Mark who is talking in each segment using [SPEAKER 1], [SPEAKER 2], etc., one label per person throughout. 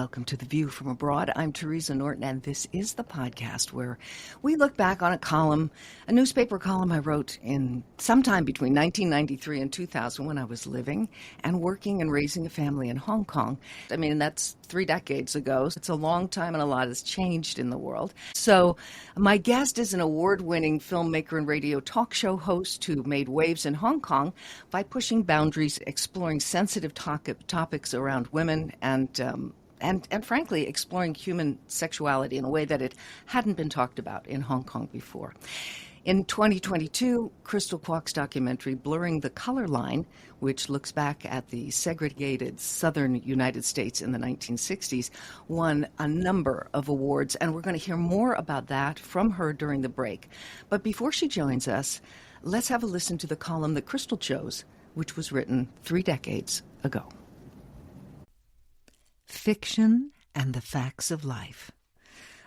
[SPEAKER 1] welcome to The View from Abroad. I'm Teresa Norton, and this is the podcast where we look back on a newspaper column I wrote in sometime between 1993 and 2000 when I was living and working and raising a family in Hong Kong. I mean, that's 3 decades ago. It's a long time and a lot has changed in the world. So my guest is an award-winning filmmaker and radio talk show host who made waves in Hong Kong by pushing boundaries, exploring sensitive topics around women, and frankly, exploring human sexuality in a way that it hadn't been talked about in Hong Kong before. In 2022, Crystal Kwok's documentary, Blurring the Color Line, which looks back at the segregated southern United States in the 1960s, won a number of awards, and we're going to hear more about that from her during the break. But before she joins us, let's have a listen to the column that Crystal chose, which was written 3 decades ago. Fiction and the facts of life.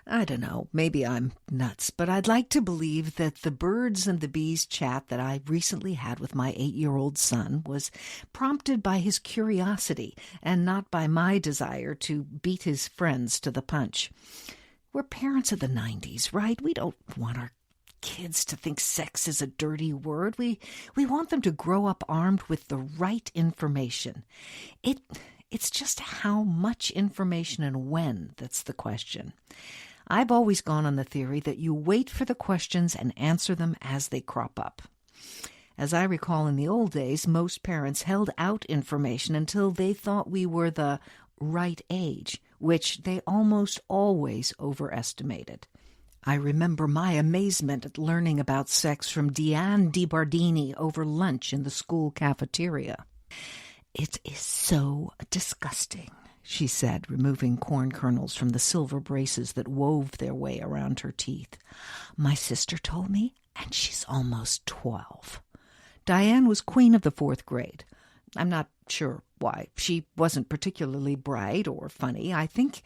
[SPEAKER 1] I don't know, maybe I'm nuts, but I'd like to believe that the birds and the bees chat that I recently had with my 8-year-old son was prompted by his curiosity and not by my desire to beat his friends to the punch. We're parents of the 90s, right? We don't want our kids to think sex is a dirty word. We want them to grow up armed with the right information. It's just how much information and when that's the question. I've always gone on the theory that you wait for the questions and answer them as they crop up. As I recall in the old days, most parents held out information until they thought we were the right age, which they almost always overestimated. I remember my amazement at learning about sex from Deanne DiBardini over lunch in the school cafeteria. "It is so disgusting," she said, removing corn kernels from the silver braces that wove their way around her teeth. "My sister told me, and she's almost 12. Diane was queen of the 4th grade. I'm not sure why. She wasn't particularly bright or funny. I think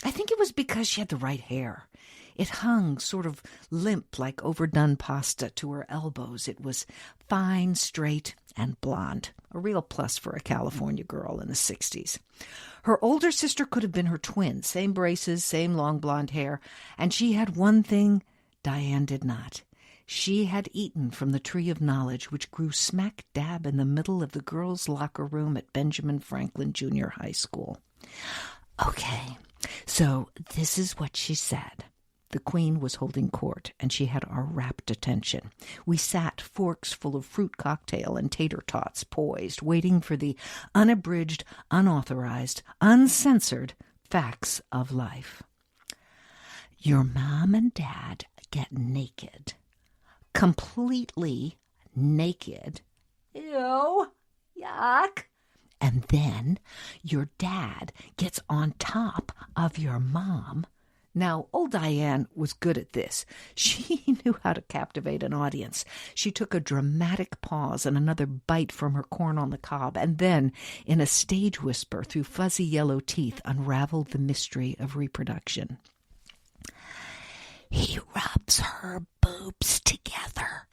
[SPEAKER 1] it was because she had the right hair. It hung sort of limp like overdone pasta to her elbows. It was fine, straight, and blonde. A real plus for a California girl in the 60s. Her older sister could have been her twin. Same braces, same long blonde hair. And she had one thing Diane did not. She had eaten from the tree of knowledge, which grew smack dab in the middle of the girls' locker room at Benjamin Franklin Junior High School. Okay, so this is what she said. The Queen was holding court, and she had our rapt attention. We sat, forks full of fruit cocktail and tater tots poised, waiting for the unabridged, unauthorized, uncensored facts of life. Your mom and dad get naked. Completely naked. Ew, yuck. And then your dad gets on top of your mom. Now, old Diane was good at this. She knew how to captivate an audience. She took a dramatic pause and another bite from her corn on the cob, and then, in a stage whisper through fuzzy yellow teeth, unraveled the mystery of reproduction. He rubs her boobs together,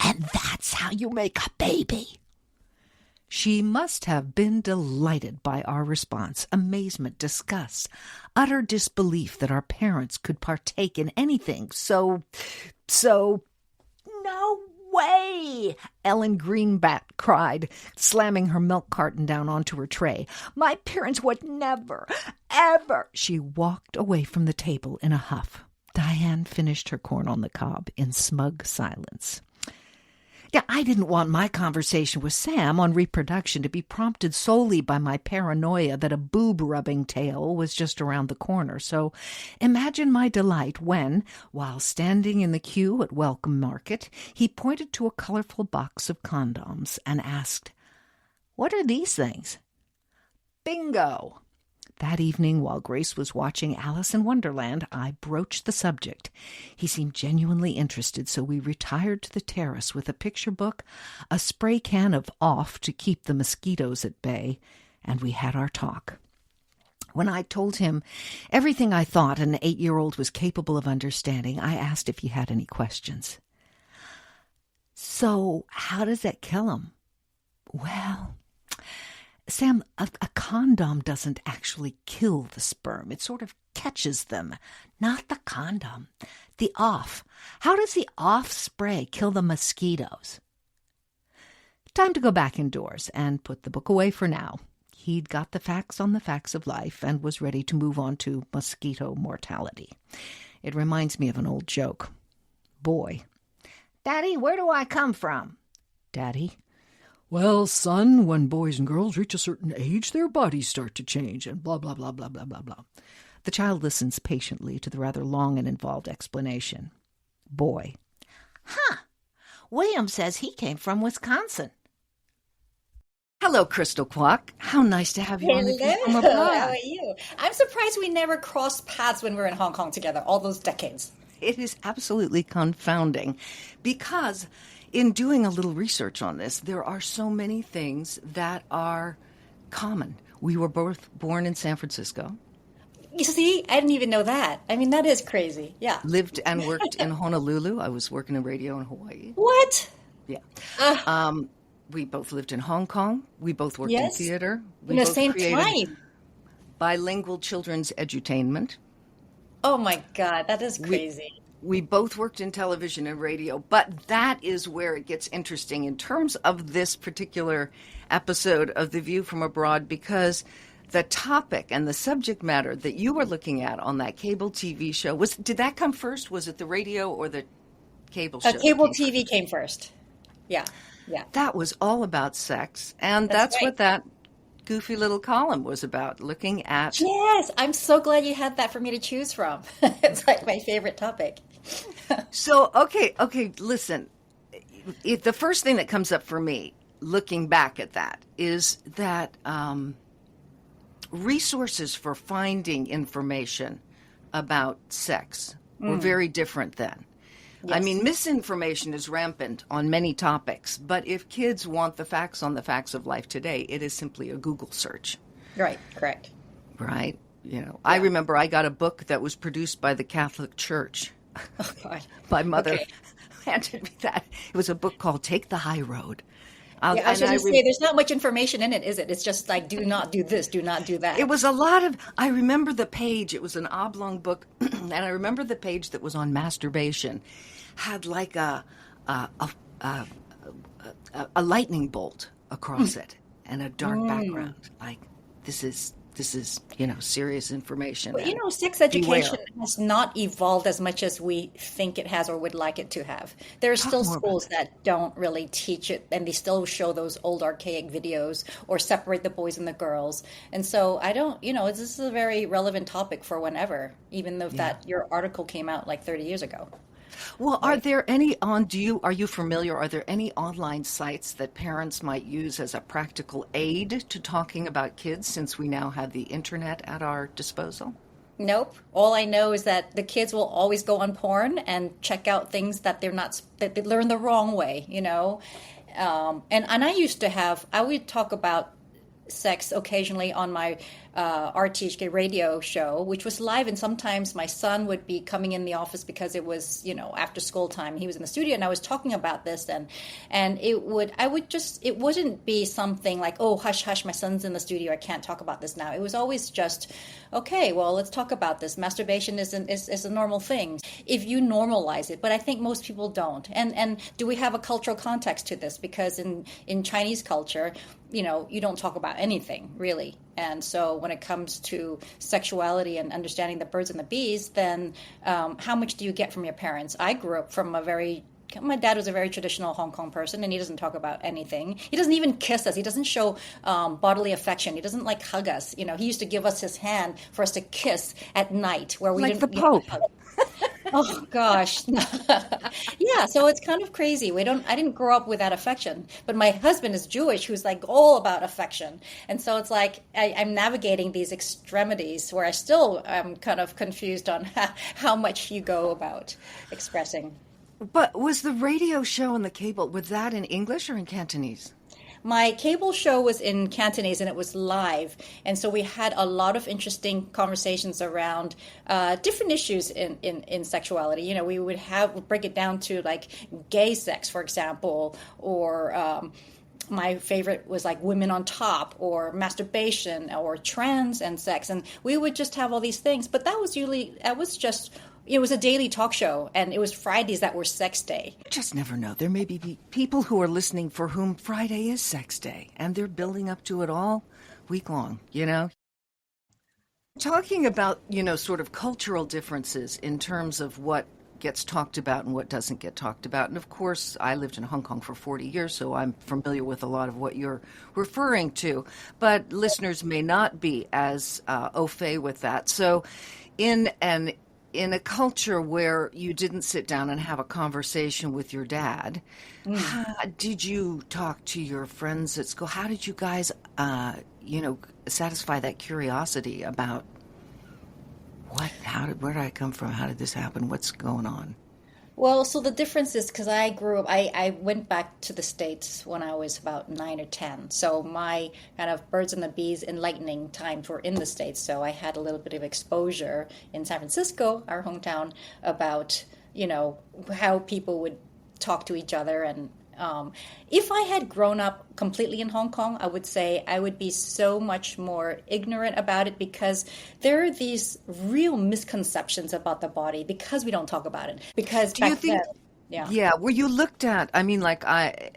[SPEAKER 1] and that's how you make a baby. She must have been delighted by our response, amazement, disgust, utter disbelief that our parents could partake in anything so, no way, Ellen Greenbat cried, slamming her milk carton down onto her tray. My parents would never, ever. She walked away from the table in a huff. Diane finished her corn on the cob in smug silence. Yeah, I didn't want my conversation with Sam on reproduction to be prompted solely by my paranoia that a boob-rubbing tale was just around the corner. So imagine my delight when, while standing in the queue at Welcome Market, he pointed to a colorful box of condoms and asked, "What are these things?" Bingo! That evening, while Grace was watching Alice in Wonderland, I broached the subject. He seemed genuinely interested, so we retired to the terrace with a picture book, a spray can of off to keep the mosquitoes at bay, and we had our talk. When I told him everything I thought an 8-year-old was capable of understanding, I asked if he had any questions. So, how does that kill him? Well, Sam, a condom doesn't actually kill the sperm. It sort of catches them. Not the condom. The off. How does the off spray kill the mosquitoes? Time to go back indoors and put the book away for now. He'd got the facts on the facts of life and was ready to move on to mosquito mortality. It reminds me of an old joke. Boy. Daddy, where do I come from? Daddy. Well, son, when boys and girls reach a certain age, their bodies start to change, and blah, blah, blah, blah, blah, blah, blah. The child listens patiently to the rather long and involved explanation. Boy. Huh. William says he came from Wisconsin. Hello, Crystal Kwok. How nice to have you on the View from Abroad.
[SPEAKER 2] How are you? I'm surprised we never crossed paths when we were in Hong Kong together, all those decades.
[SPEAKER 1] It is absolutely confounding because in doing a little research on this, there are so many things that are common. We were both born in San Francisco.
[SPEAKER 2] You see, I didn't even know that. I mean, that is crazy. Yeah.
[SPEAKER 1] Lived and worked in Honolulu. I was working in radio in Hawaii.
[SPEAKER 2] What?
[SPEAKER 1] Yeah. We both lived in Hong Kong. We both worked in theater. We
[SPEAKER 2] in the
[SPEAKER 1] both
[SPEAKER 2] same
[SPEAKER 1] created
[SPEAKER 2] time.
[SPEAKER 1] bilingual children's edutainment.
[SPEAKER 2] Oh my God, that is crazy.
[SPEAKER 1] We both worked in television and radio, but that is where it gets interesting in terms of this particular episode of The View from Abroad, because the topic and the subject matter that you were looking at on that cable TV show, did that come first? Was it the radio or the cable show?
[SPEAKER 2] Cable TV came first. Yeah, yeah.
[SPEAKER 1] That was all about sex, and that's
[SPEAKER 2] right.
[SPEAKER 1] what that goofy little column was about, looking at...
[SPEAKER 2] Yes, I'm so glad you had that for me to choose from. It's like my favorite topic.
[SPEAKER 1] So, okay, listen. The first thing that comes up for me, looking back at that, is that resources for finding information about sex were very different then. Yes. I mean, misinformation is rampant on many topics, but if kids want the facts on the facts of life today, it is simply a Google search.
[SPEAKER 2] Right, correct.
[SPEAKER 1] Right? You know, I remember I got a book that was produced by the Catholic Church.
[SPEAKER 2] Oh, God.
[SPEAKER 1] My mother handed me that. It was a book called Take the High Road.
[SPEAKER 2] I was going to say, there's not much information in it, is it? It's just like, do not do this, do not do that.
[SPEAKER 1] It was a lot of, I remember the page, it was an oblong book, and I remember the page that was on masturbation had like a lightning bolt across it and a dark background. Like, this is, serious information.
[SPEAKER 2] Well, sex education has not evolved as much as we think it has or would like it to have. There are still schools that don't really teach it, and they still show those old archaic videos or separate the boys and the girls. And so I don't, this is a very relevant topic for whenever, even though that your article came out like 30 years ago.
[SPEAKER 1] Well, are there any are you familiar, are there any online sites that parents might use as a practical aid to talking about kids, since we now have the internet at our disposal?
[SPEAKER 2] Nope. All I know is that the kids will always go on porn and check out things that that they learn the wrong way, And I would talk about sex occasionally on my RTHK radio show, which was live, and sometimes my son would be coming in the office because it was, after school time. He was in the studio, and I was talking about this, and it wouldn't be something like, oh, hush, hush, my son's in the studio, I can't talk about this now. It was always just, okay, well, let's talk about this. Masturbation is a normal thing if you normalize it, but I think most people don't. And do we have a cultural context to this? Because in Chinese culture, you don't talk about anything, really. And so when it comes to sexuality and understanding the birds and the bees, then how much do you get from your parents? I grew up from my dad was a very traditional Hong Kong person, and he doesn't talk about anything. He doesn't even kiss us. He doesn't show bodily affection. He doesn't hug us. He used to give us his hand for us to kiss at night, where we
[SPEAKER 1] like
[SPEAKER 2] didn't.
[SPEAKER 1] The Pope.
[SPEAKER 2] Oh gosh. Yeah, so it's kind of crazy. I didn't grow up with that affection, but my husband is Jewish, who's all about affection. And so it's like I'm navigating these extremities where I still am kind of confused on how much you go about expressing.
[SPEAKER 1] But was the radio show and the cable, was that in English or in Cantonese?
[SPEAKER 2] My cable show was in Cantonese, and it was live. And so we had a lot of interesting conversations around different issues in sexuality. We would break it down to like gay sex, for example, or my favorite was like women on top or masturbation or trans and sex. And we would just have all these things. But that was just, it was a daily talk show, and it was Fridays that were sex day.
[SPEAKER 1] You just never know. There may be people who are listening for whom Friday is sex day, and they're building up to it all week long, Talking about, sort of cultural differences in terms of what gets talked about and what doesn't get talked about. And of course, I lived in Hong Kong for 40 years, so I'm familiar with a lot of what you're referring to. But listeners may not be as au fait with that. So in a culture where you didn't sit down and have a conversation with your dad, did you talk to your friends at school? How did you guys, satisfy that curiosity about where did I come from? How did this happen? What's going on?
[SPEAKER 2] Well, so the difference is because I grew up, I went back to the States when I was about 9 or 10. So my kind of birds and the bees enlightening times were in the States. So I had a little bit of exposure in San Francisco, our hometown, about, how people would talk to each other. And if I had grown up completely in Hong Kong, I would say I would be so much more ignorant about it, because there are these real misconceptions about the body because we don't talk about it. Because
[SPEAKER 1] do you think, then, yeah, were you looked at? I mean, like I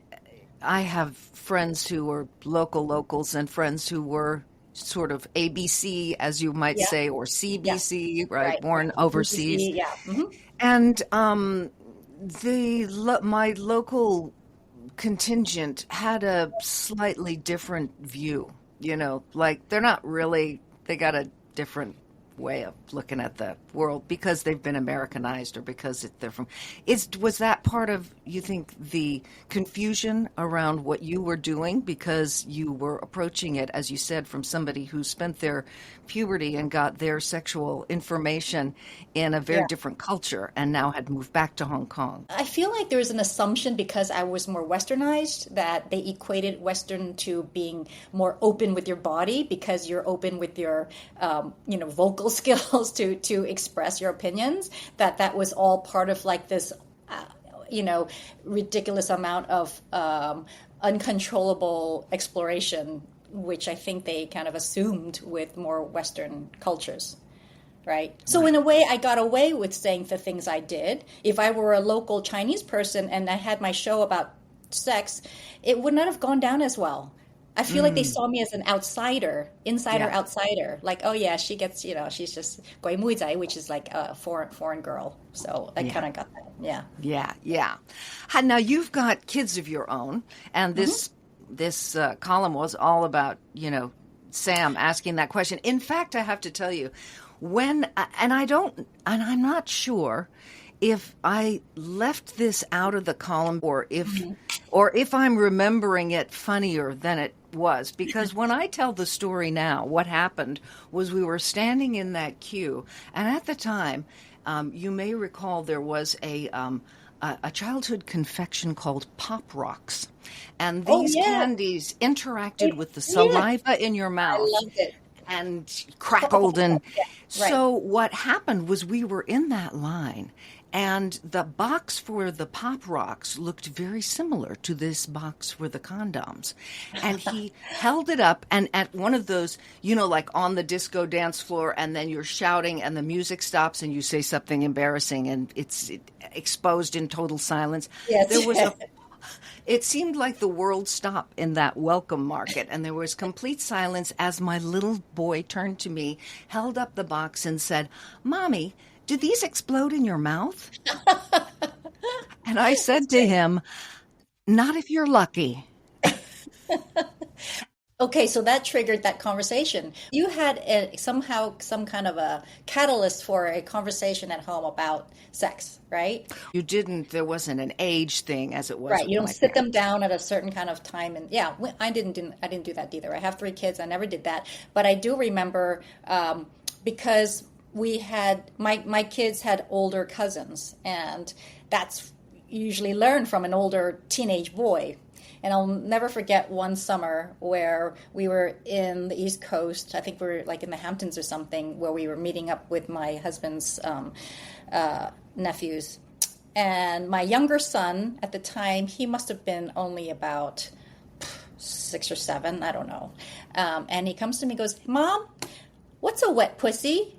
[SPEAKER 1] have friends who were locals and friends who were sort of ABC, as you might say, or CBC, right? Born overseas.
[SPEAKER 2] BBC, yeah. Mm-hmm.
[SPEAKER 1] And my local contingent had a slightly different view, like they're not really, they got a different way of looking at the world because they've been Americanized or because they're from. Was that part of, you think, the confusion around what you were doing because you were approaching it, as you said, from somebody who spent their puberty and got their sexual information in a very different culture and now had moved back to Hong Kong?
[SPEAKER 2] I feel like there's an assumption because I was more Westernized that they equated Western to being more open with your body because you're open with your, vocal skills to express your opinions, that was all part of like this, ridiculous amount of uncontrollable exploration, which I think they kind of assumed with more Western cultures. Right. So in a way, I got away with saying the things I did. If I were a local Chinese person and I had my show about sex, it would not have gone down as well. I feel like they saw me as an outsider, outsider. Like, oh yeah, she gets, she's just goi mui zai, which is like a foreign girl. So I kind of got that.
[SPEAKER 1] Yeah. Now you've got kids of your own, and this column was all about, Sam asking that question. In fact, I have to tell you, I'm not sure if I left this out of the column or if I'm remembering it funnier than it was, because when I tell the story now, what happened was we were standing in that queue, and at the time, you may recall there was a childhood confection called Pop Rocks, and these candies interacted with the saliva in your mouth.
[SPEAKER 2] I loved it.
[SPEAKER 1] And crackled. And so what happened was we were in that line, and the box for the Pop Rocks looked very similar to this box for the condoms. And he held it up, and at one of those, like on the disco dance floor, and then you're shouting and the music stops and you say something embarrassing and it's exposed in total silence.
[SPEAKER 2] Yes.
[SPEAKER 1] There was It seemed like the world stopped in that welcome market, and there was complete silence as my little boy turned to me, held up the box, and said, "Mommy, do these explode in your mouth?" And I said to him, "Not if you're lucky."
[SPEAKER 2] Okay, so that triggered that conversation. You had somehow some kind of a catalyst for a conversation at home about sex, right?
[SPEAKER 1] You didn't, there wasn't an age thing as it was.
[SPEAKER 2] Right, you don't sit them down at a certain kind of time. And I didn't do that either. I have 3 kids. I never did that. But I do remember because we had, my kids had older cousins, and that's usually learned from an older teenage boy. And I'll never forget one summer where we were in the East Coast. I think we were like in the Hamptons or something, where we were meeting up with my husband's nephews. And my younger son at the time, he must have been only about 6 or 7, I don't know. And he comes to me and goes, Mom, what's a wet pussy?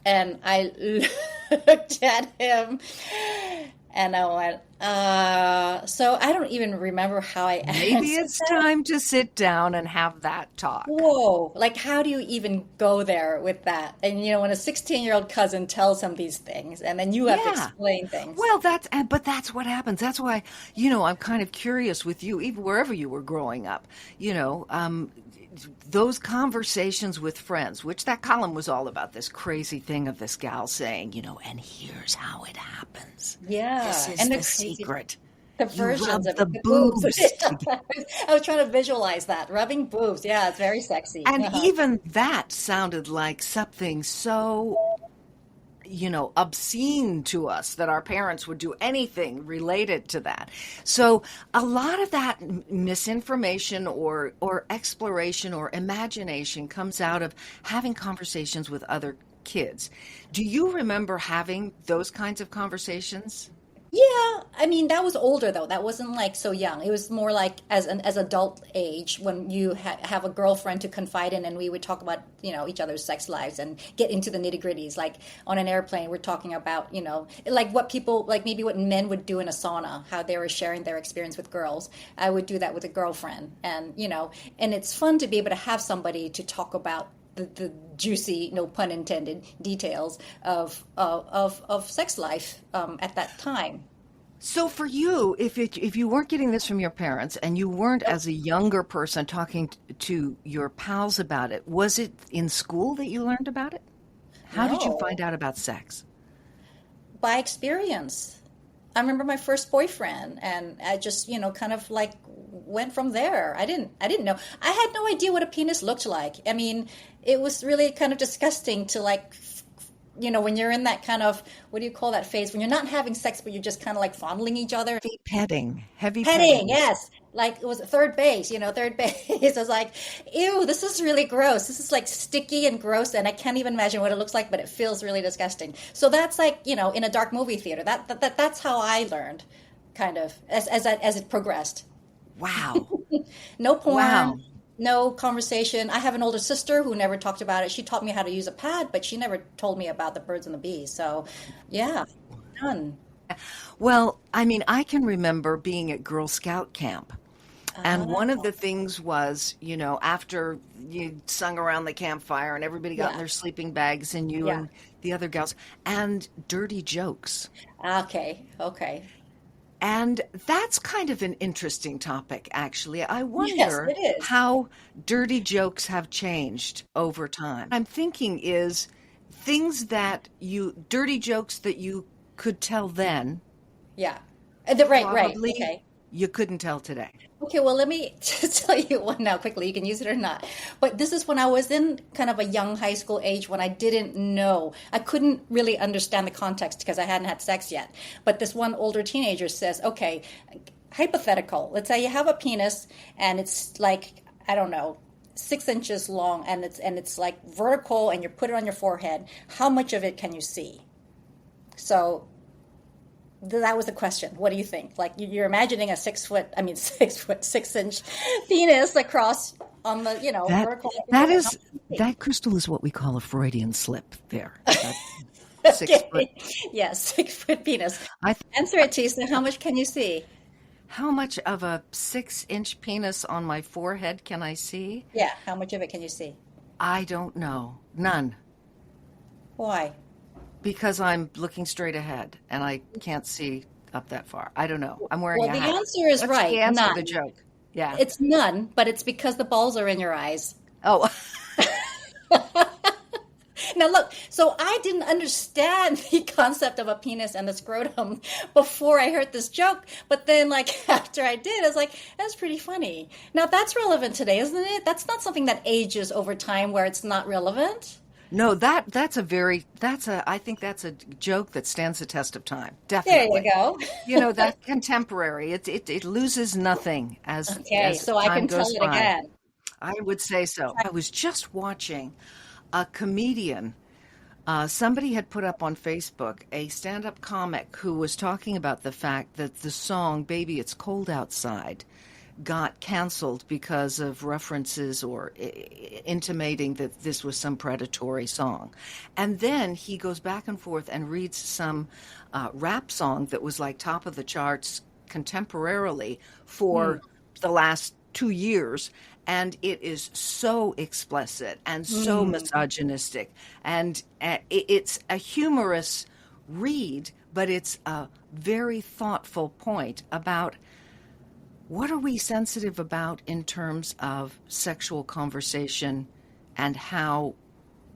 [SPEAKER 2] And I looked at him and I went, so I don't even remember how I answered
[SPEAKER 1] Maybe it's
[SPEAKER 2] that.
[SPEAKER 1] time to sit down and have that talk.
[SPEAKER 2] Whoa, like how do you even go there with that? And when a 16-year-old cousin tells him these things and then you have to
[SPEAKER 1] Yeah.
[SPEAKER 2] explain things.
[SPEAKER 1] Well, but that's what happens. That's why, I'm kind of curious with you, even wherever you were growing up, those conversations with friends, which that column was all about, this crazy thing of this gal saying, and here's how it happens.
[SPEAKER 2] Yeah.
[SPEAKER 1] This is
[SPEAKER 2] And
[SPEAKER 1] the
[SPEAKER 2] crazy,
[SPEAKER 1] secret.
[SPEAKER 2] the
[SPEAKER 1] You rub
[SPEAKER 2] versions of
[SPEAKER 1] the
[SPEAKER 2] it, the boobs.
[SPEAKER 1] boobs.
[SPEAKER 2] I was trying to visualize that. Rubbing boobs. Yeah, it's very sexy.
[SPEAKER 1] And
[SPEAKER 2] Uh-huh.
[SPEAKER 1] even that sounded like something so, obscene to us that our parents would do anything related to that. So a lot of that misinformation or exploration or imagination comes out of having conversations with other kids. Do you remember having those kinds of conversations?
[SPEAKER 2] Yeah, I mean that was older though. That wasn't like so young. It was more like as adult age when you have a girlfriend to confide in, and we would talk about each other's sex lives and get into the nitty gritties. Like on an airplane, we're talking about like what people like maybe what men would do in a sauna, how they were sharing their experience with girls. I would do that with a girlfriend, and and it's fun to be able to have somebody to talk about the juicy, no pun intended, details of sex life at that time.
[SPEAKER 1] So for you, if you weren't getting this from your parents and you weren't as a younger person talking to your pals about it, was it in school that you learned about it? How did you
[SPEAKER 2] No,
[SPEAKER 1] find out about sex?
[SPEAKER 2] by experience. I remember my first boyfriend, and I just kind of like went from there. I didn't know. I had no idea what a penis looked like. I mean, it was really kind of disgusting to like when you're in that kind of, what do you call that phase when you're not having sex but you're just kind of like fondling each other.
[SPEAKER 1] Heavy
[SPEAKER 2] Petting,
[SPEAKER 1] petting.
[SPEAKER 2] yes. Like it was third base, third base. I was like, ew, this is really gross. This is like sticky and gross, and I can't even imagine what it looks like, but it feels really disgusting. So that's like, in a dark movie theater. That's how I learned, kind of, as it progressed.
[SPEAKER 1] Wow.
[SPEAKER 2] No porn,
[SPEAKER 1] Wow.
[SPEAKER 2] no conversation. I have an older sister who never talked about it. She taught me how to use a pad, but she never told me about the birds and the bees. So, yeah, none.
[SPEAKER 1] Well, I mean, I can remember being at Girl Scout camp. And one of
[SPEAKER 2] Ah,
[SPEAKER 1] the things was, after you sung around the campfire and everybody got in
[SPEAKER 2] yeah,
[SPEAKER 1] their sleeping bags and you
[SPEAKER 2] yeah.
[SPEAKER 1] and the other gals, and dirty jokes.
[SPEAKER 2] Okay, okay.
[SPEAKER 1] And that's kind of an interesting topic, actually. I
[SPEAKER 2] Yes,
[SPEAKER 1] wonder
[SPEAKER 2] it is.
[SPEAKER 1] how dirty jokes have changed over time. I'm thinking is dirty jokes that you could tell then,
[SPEAKER 2] Yeah. Right.
[SPEAKER 1] probably
[SPEAKER 2] Okay.
[SPEAKER 1] you couldn't tell today.
[SPEAKER 2] Okay, well, let me just tell you one now quickly. You can use it or not. But this is when I was in kind of a young high school age when I didn't know. I couldn't really understand the context because I hadn't had sex yet. But this one older teenager says, okay, hypothetical. Let's say you have a penis and it's like, I don't know, 6 inches long and it's like vertical and you put it on your forehead. How much of it can you see? So that was the question. What do you think? Like you're imagining a 6 foot, I mean 6 foot, 6 inch penis across on the,
[SPEAKER 1] That
[SPEAKER 2] vertical.
[SPEAKER 1] that
[SPEAKER 2] How
[SPEAKER 1] is
[SPEAKER 2] much do you
[SPEAKER 1] that crystal is what we call a Freudian slip there. That
[SPEAKER 2] see?
[SPEAKER 1] 6 foot.
[SPEAKER 2] Okay. Yeah, 6 foot penis.
[SPEAKER 1] I th-
[SPEAKER 2] Answer it, Tisa. How much can you see?
[SPEAKER 1] how much of a 6 inch penis on my forehead can I see?
[SPEAKER 2] Yeah, how much of it can you see?
[SPEAKER 1] I don't know. None.
[SPEAKER 2] Why?
[SPEAKER 1] Because I'm looking straight ahead and I can't see up that far. I don't know. I'm wearing
[SPEAKER 2] Well,
[SPEAKER 1] a
[SPEAKER 2] the
[SPEAKER 1] hat.
[SPEAKER 2] answer is
[SPEAKER 1] What's the
[SPEAKER 2] right.
[SPEAKER 1] answer to the
[SPEAKER 2] None.
[SPEAKER 1] joke? Yeah.
[SPEAKER 2] It's none, but it's because the balls are in your eyes.
[SPEAKER 1] Oh,
[SPEAKER 2] Now look, so I didn't understand the concept of a penis and the scrotum before I heard this joke, but then like after I did, I was like, that's pretty funny. Now that's relevant today, isn't it? That's not something that ages over time where it's not relevant.
[SPEAKER 1] no, I think that's a joke that stands the test of time.
[SPEAKER 2] There you
[SPEAKER 1] Definitely.
[SPEAKER 2] go.
[SPEAKER 1] That contemporary, it loses nothing
[SPEAKER 2] Okay,
[SPEAKER 1] as
[SPEAKER 2] so I
[SPEAKER 1] time
[SPEAKER 2] can tell
[SPEAKER 1] goes
[SPEAKER 2] it
[SPEAKER 1] by.
[SPEAKER 2] again.
[SPEAKER 1] I would say so. I was just watching a comedian. Somebody had put up on Facebook a stand-up comic who was talking about the fact that the song "Baby It's Cold Outside" got canceled because of references or intimating that this was some predatory song. And then he goes back and forth and reads some rap song that was like top of the charts contemporarily for the last 2 years. And it is so explicit and so misogynistic. And it's a humorous read, but it's a very thoughtful point about what are we sensitive about in terms of sexual conversation and how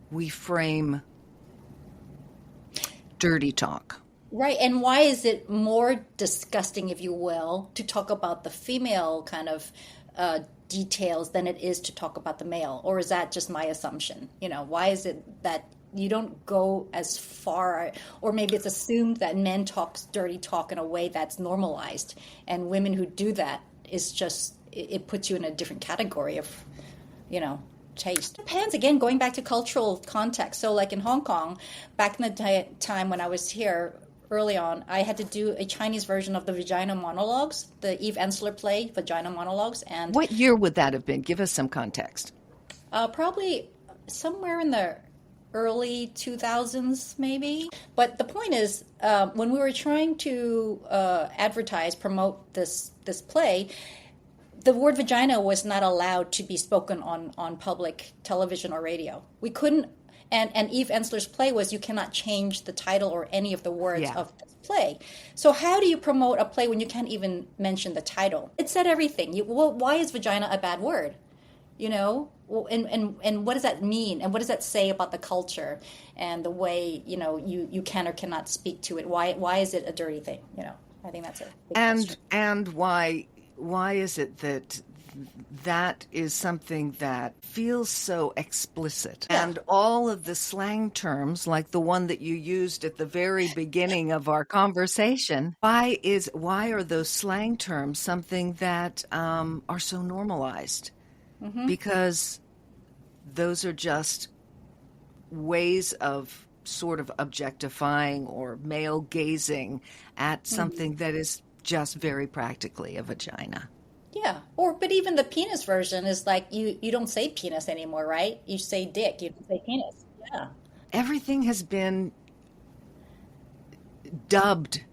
[SPEAKER 1] we frame dirty talk.
[SPEAKER 2] Right. And why is it more disgusting, if you will, to talk about the female kind of details than it is to talk about the male? Or is that just my assumption? Why is it that you don't go as far, or maybe it's assumed that men talk dirty talk in a way that's normalized, and women who do that is just, it puts you in a different category of, taste. Depends, again, going back to cultural context. So like in Hong Kong, back in the time when I was here early on, I had to do a Chinese version of the Vagina Monologues, the Eve Ensler play, Vagina Monologues. And
[SPEAKER 1] what year would that have been? Give us some context.
[SPEAKER 2] Probably somewhere in the early 2000s, maybe. But the point is, when we were trying to promote this play, the word vagina was not allowed to be spoken on public television or radio. We couldn't, and Eve Ensler's play was you cannot change the title or any of the words of this play. So how do you promote a play when you can't even mention the title? It said everything. Why is vagina a bad word? And what does that mean? And what does that say about the culture and the way, you can or cannot speak to it? Why is it a dirty thing? I think that's it.
[SPEAKER 1] And why is it that is something that feels so explicit? Yeah. And all of the slang terms, like the one that you used at the very beginning of our conversation, why are those slang terms something that are so normalized? Mm-hmm. Because those are just ways of sort of objectifying or male gazing at something that is just very practically a vagina.
[SPEAKER 2] Yeah. But even the penis version is like, you don't say penis anymore, right? You say dick, you don't say penis. Yeah.
[SPEAKER 1] Everything has been dubbed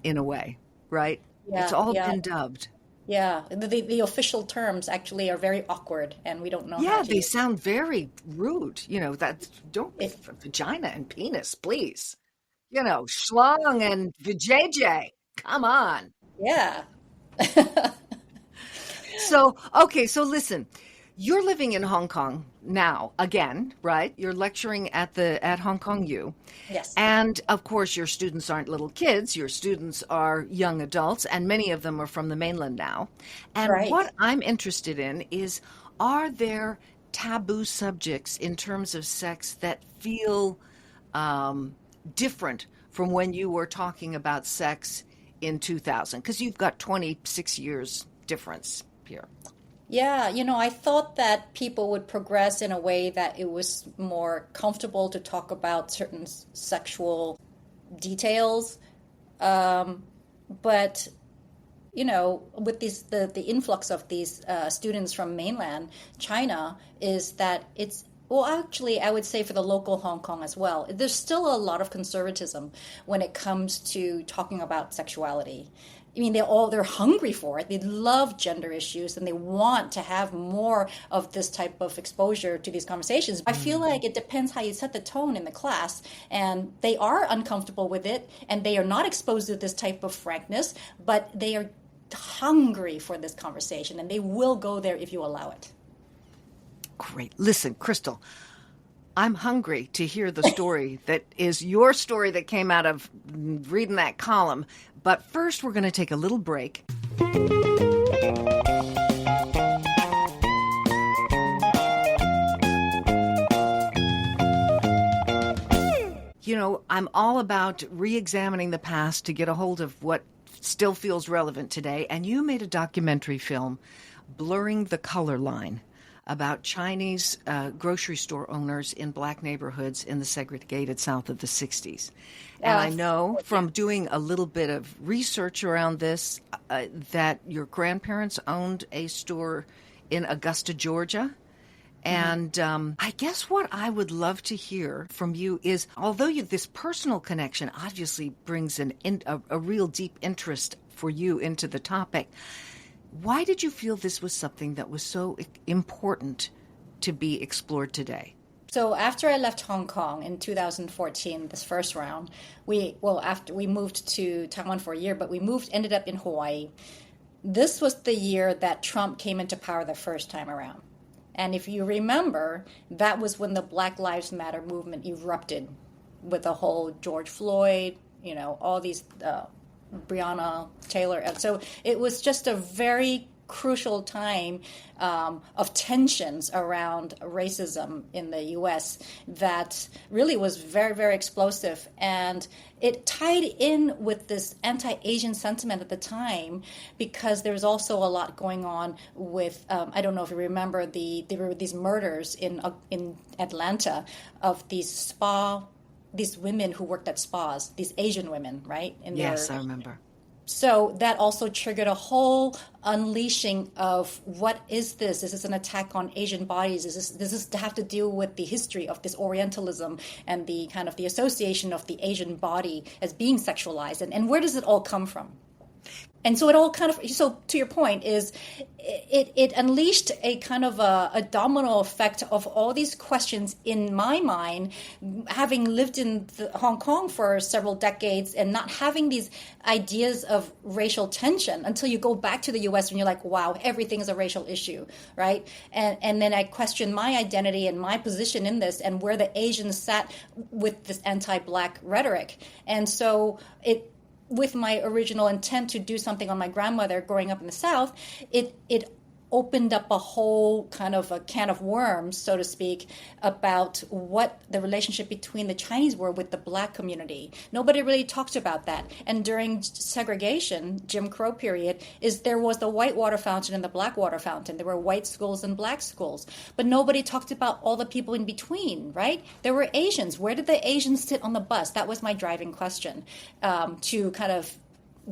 [SPEAKER 1] in a way, right? Yeah, it's all been dubbed.
[SPEAKER 2] Yeah, the official terms actually are very awkward, and we don't know.
[SPEAKER 1] Yeah, they sound very rude. Vagina and penis, please. Schlong and vajayjay. Come on.
[SPEAKER 2] Yeah.
[SPEAKER 1] So listen. You're living in Hong Kong now again, right? You're lecturing at Hong Kong U.
[SPEAKER 2] Yes.
[SPEAKER 1] And of course, your students aren't little kids. Your students are young adults, and many of them are from the mainland now. And what I'm interested in is, are there taboo subjects in terms of sex that feel different from when you were talking about sex in 2000? Because you've got 26 years difference here.
[SPEAKER 2] Yeah, I thought that people would progress in a way that it was more comfortable to talk about certain sexual details. But, with the influx of these students from mainland China is that actually, I would say for the local Hong Kong as well, there's still a lot of conservatism when it comes to talking about sexuality. I mean, they're hungry for it. They love gender issues, and they want to have more of this type of exposure to these conversations. I feel like it depends how you set the tone in the class, and they are uncomfortable with it, and they are not exposed to this type of frankness, but they are hungry for this conversation, and they will go there if you allow it.
[SPEAKER 1] Great. Listen, Crystal, I'm hungry to hear the story that is your story that came out of reading that column. But first, we're going to take a little break. I'm all about re-examining the past to get a hold of what still feels relevant today. And you made a documentary film, Blurring the Color Line, about Chinese grocery store owners in black neighborhoods in the segregated South of the 60s. And I know from doing a little bit of research around this that your grandparents owned a store in Augusta, Georgia. And I guess what I would love to hear from you is, although this personal connection obviously brings a real deep interest for you into the topic, why did you feel this was something that was so important to be explored today?
[SPEAKER 2] So after I left Hong Kong in 2014, this first round, after we moved to Taiwan for a year, but we ended up in Hawaii. This was the year that Trump came into power the first time around. And if you remember, that was when the Black Lives Matter movement erupted with the whole George Floyd, all these Breonna Taylor. And so it was just a very crucial time of tensions around racism in the U.S. that really was very, very explosive. And it tied in with this anti-Asian sentiment at the time because there was also a lot going on with, I don't know if you remember, there were these murders in Atlanta of these women who worked at spas, these Asian women, right?
[SPEAKER 1] Yes, I remember.
[SPEAKER 2] So that also triggered a whole unleashing of what is this? Is this an attack on Asian bodies? Does this have to do with the history of this Orientalism and the kind of the association of the Asian body as being sexualized? And where does it all come from? And so it all so to your point is it unleashed a kind of a domino effect of all these questions in my mind, having lived in Hong Kong for several decades and not having these ideas of racial tension until you go back to the U.S. and you're like, wow, everything is a racial issue, right? And then I questioned my identity and my position in this and where the Asians sat with this anti-Black rhetoric. And so with my original intent to do something on my grandmother growing up in the South, it opened up a whole kind of a can of worms, so to speak, about what the relationship between the Chinese were with the Black community. Nobody really talked about that. And during segregation, Jim Crow period, there was the white water fountain and the black water fountain. There were white schools and black schools. But nobody talked about all the people in between, right? There were Asians. Where did the Asians sit on the bus? That was my driving question, to kind of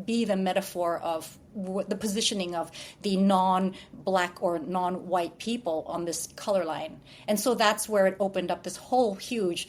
[SPEAKER 2] be the metaphor of the positioning of the non-Black or non-white people on this color line. And so that's where it opened up this whole huge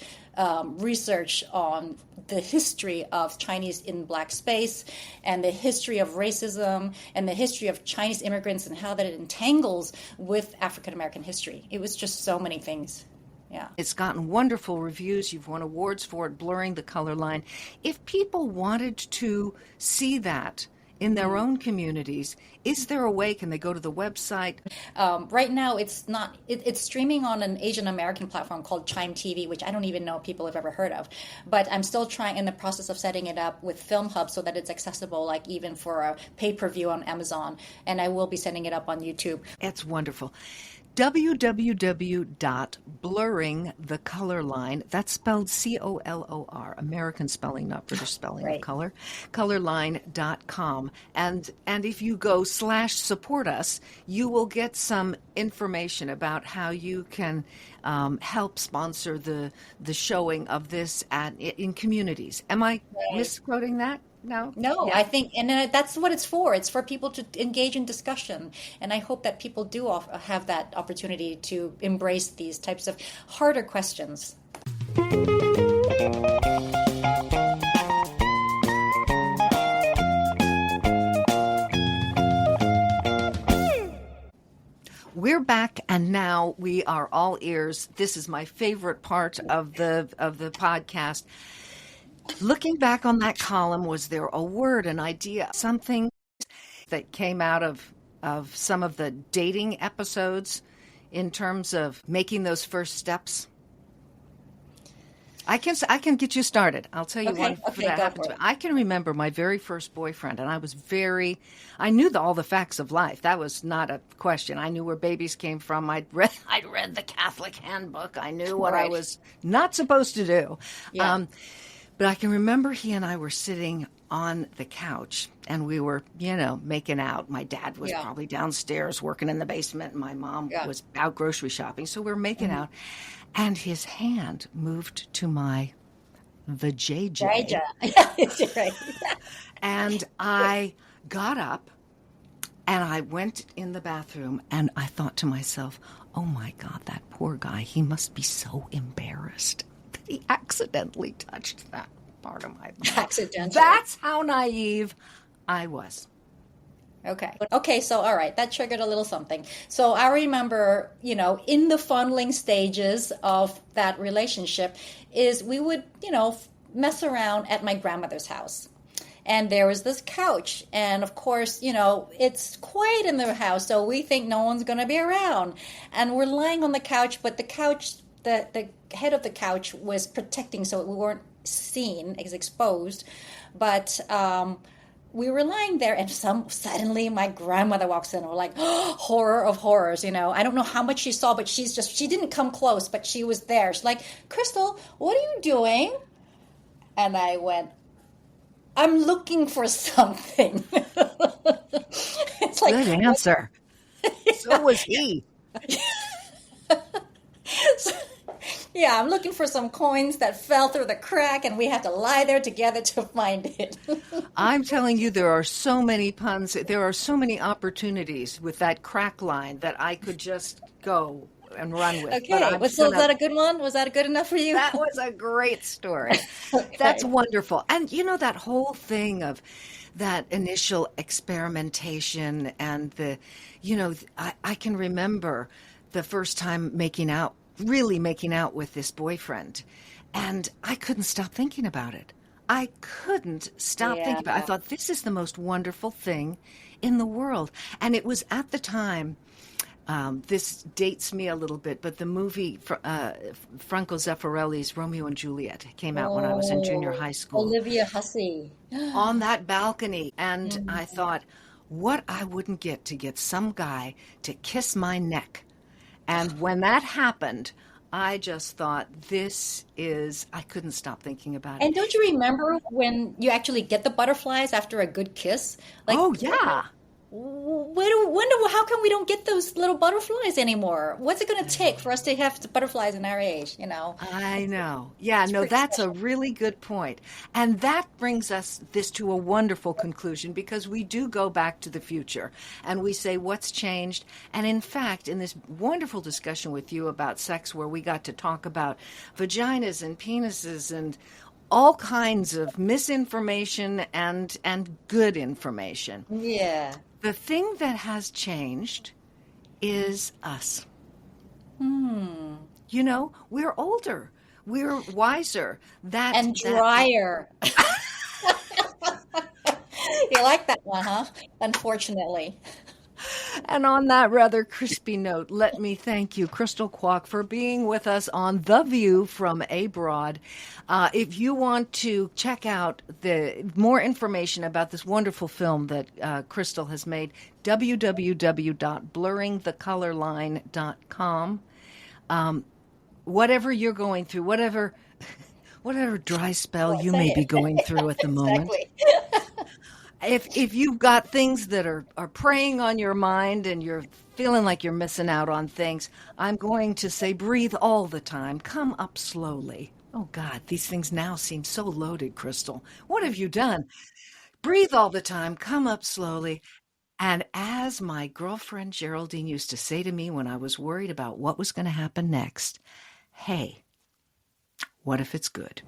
[SPEAKER 2] research on the history of Chinese in Black space and the history of racism and the history of Chinese immigrants and how that it entangles with African American history. It was just so many things. Yeah.
[SPEAKER 1] It's gotten wonderful reviews. You've won awards for it, blurring the color line. If people wanted to see that in their own communities, is there a way? Can they go to the website?
[SPEAKER 2] Right now, it's not. It's streaming on an Asian American platform called Chime TV, which I don't even know if people have ever heard of. But I'm still in the process of setting it up with Film Hub so that it's accessible, like even for a pay-per-view on Amazon. And I will be setting it up on YouTube.
[SPEAKER 1] It's wonderful. www.blurringthecolorline, that's spelled C-O-L-O-R, American spelling, not British spelling of color, colorline.com. And if you go /support us, you will get some information about how you can help sponsor the showing of this in communities. Am I misquoting that? No,
[SPEAKER 2] yeah. I think, and that's what it's for. It's for people to engage in discussion. And I hope that people do have that opportunity to embrace these types of harder questions.
[SPEAKER 1] We're back, and now we are all ears. This is my favorite part of the podcast. Looking back on that column, was there a word, an idea, something that came out of some of the dating episodes in terms of making those first steps? I can get you started. I'll tell you one that happened to me. I can remember my very first boyfriend, and I knew all the facts of life. That was not a question. I knew where babies came from. I'd read the Catholic handbook. I knew what I was not supposed to do.
[SPEAKER 2] Yeah.
[SPEAKER 1] But I can remember he and I were sitting on the couch, and we were, making out. My dad was
[SPEAKER 2] Yeah.
[SPEAKER 1] probably downstairs working in the basement, and my mom
[SPEAKER 2] Yeah.
[SPEAKER 1] was out grocery shopping. So we were making out, and his hand moved to my
[SPEAKER 2] Right.
[SPEAKER 1] vajayjay,
[SPEAKER 2] Yeah. You're right.
[SPEAKER 1] and I got up and I went in the bathroom, and I thought to myself, oh my God, that poor guy, he must be so embarrassed that he accidentally touched that part of my body.
[SPEAKER 2] Accidentally.
[SPEAKER 1] That's how naive I was.
[SPEAKER 2] Okay, so all right, that triggered a little something. So I remember, in the fondling stages of that relationship is we would, mess around at my grandmother's house. And there was this couch. And of course, it's quiet in the house, so we think no one's going to be around. And we're lying on the couch, but the couch, the head of the couch was protecting so we weren't seen, as exposed. But we were lying there, and suddenly my grandmother walks in. And we're like, oh, horror of horrors, I don't know how much she saw, but she didn't come close, but she was there. She's like, Crystal, what are you doing? And I went, I'm looking for something. It's like,
[SPEAKER 1] good answer. So was he.
[SPEAKER 2] Yeah, I'm looking for some coins that fell through the crack, and we have to lie there together to find it.
[SPEAKER 1] I'm telling you, there are so many puns. There are so many opportunities with that crack line that I could just go and run with.
[SPEAKER 2] Okay, so was that a good one? Was that good enough for you?
[SPEAKER 1] That was a great story.
[SPEAKER 2] Okay.
[SPEAKER 1] That's wonderful. And that whole thing of that initial experimentation and I can remember the first time really making out with this boyfriend, and I couldn't stop thinking about it. I couldn't stop thinking about it. I thought, this is the most wonderful thing in the world. And it was at the time, this dates me a little bit, but the movie Franco Zeffirelli's Romeo and Juliet came out when I was in junior high school.
[SPEAKER 2] Olivia Hussey.
[SPEAKER 1] On that balcony. And I thought, what I wouldn't get to get some guy to kiss my neck. And when that happened, I just thought, I couldn't stop thinking about it.
[SPEAKER 2] And don't you remember when you actually get the butterflies after a good kiss?
[SPEAKER 1] Oh, yeah.
[SPEAKER 2] How come we don't get those little butterflies anymore? What's it going to take for us to have the butterflies in our age,
[SPEAKER 1] I know. Yeah, no, that's a really good point. And that brings this to a wonderful conclusion, because we do go back to the future and we say, what's changed? And in fact, in this wonderful discussion with you about sex, where we got to talk about vaginas and penises and all kinds of misinformation and good information.
[SPEAKER 2] Yeah.
[SPEAKER 1] The thing that has changed is us. We're older. We're wiser.
[SPEAKER 2] And drier. You like that one, huh? Unfortunately.
[SPEAKER 1] And on that rather crispy note, let me thank you, Crystal Kwok, for being with us on The View from Abroad. If you want to check out the more information about this wonderful film that Crystal has made, www.blurringthecolorline.com. Whatever you're going through, whatever dry spell you may be going through at the moment.
[SPEAKER 2] Exactly.
[SPEAKER 1] If you've got things that are preying on your mind and you're feeling like you're missing out on things, I'm going to say, breathe all the time. Come up slowly. Oh, God, these things now seem so loaded, Crystal. What have you done? Breathe all the time. Come up slowly. And as my girlfriend Geraldine used to say to me when I was worried about what was going to happen next, hey, what if it's good?